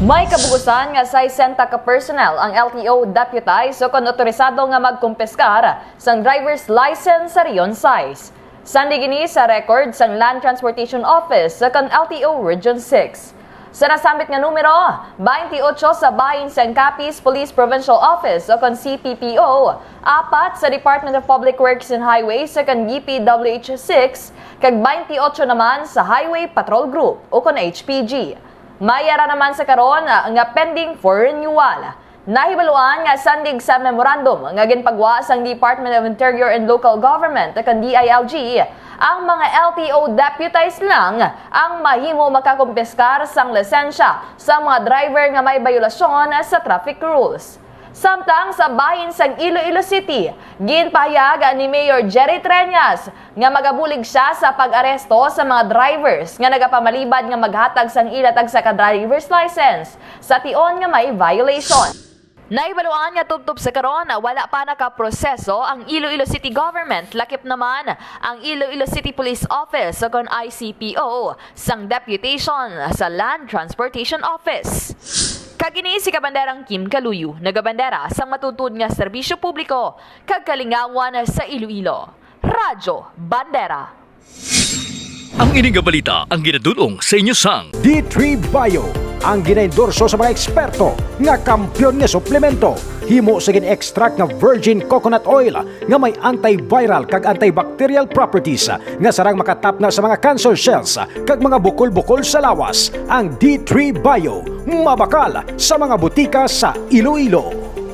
May kabugusan nga sa 60 ka personnel ang LTO deputize o kon otorisado nga magkumpeskar sang driver's license sa Rion Size. Sandi gini sa record sang Land Transportation Office sa kon LTO Region 6. Sa nasambit nga numero, 28 sa bahin sa Capiz Police Provincial Office o kon CPPO, 4 sa Department of Public Works and Highways sa kon DPWH 6, kag 28 naman sa Highway Patrol Group o kon HPG. Mayara naman sa karon nga pending for renewal. Nahibaluan nga sandig sa memorandum nga ginpagwa sang Department of Interior and Local Government o kon DILG, ang mga LTO deputize lang ang mahimo makakumpeskar sang lisensya sa mga driver nga may bayulasyon sa traffic rules. Samtang sa bahin sang Iloilo City, ginpahayag ni Mayor Jerry Treñas nga magabulig siya sa pag-aresto sa mga drivers nga nagapamalibad nga maghatag sang ilatag sa ka-driver's license sa tion nga may violation. Naibaluan nga tubtob sa karon na wala pa nakaproseso ang Iloilo City Government, lakip naman ang Iloilo City Police Office o kon ICPO sang deputation sa Land Transportation Office. Kagini si kabanderang Kim Kaluyu, nagabandera sang matutud nga serbisyo publiko kag kalingawan sa Iloilo. Radyo Bandera. Ang ining nga balita ang ginadulong sa inyo sang D3 Bio, ang ginaendorso sa mga eksperto nga kampyon nga suplemento. Himo sa gin-extract nga virgin coconut oil nga may antiviral kag antibacterial properties nga sarang makatap na sa mga cancer cells kag mga bukol-bukol sa lawas. Ang D3 Bio, mabakal sa mga butika sa Iloilo.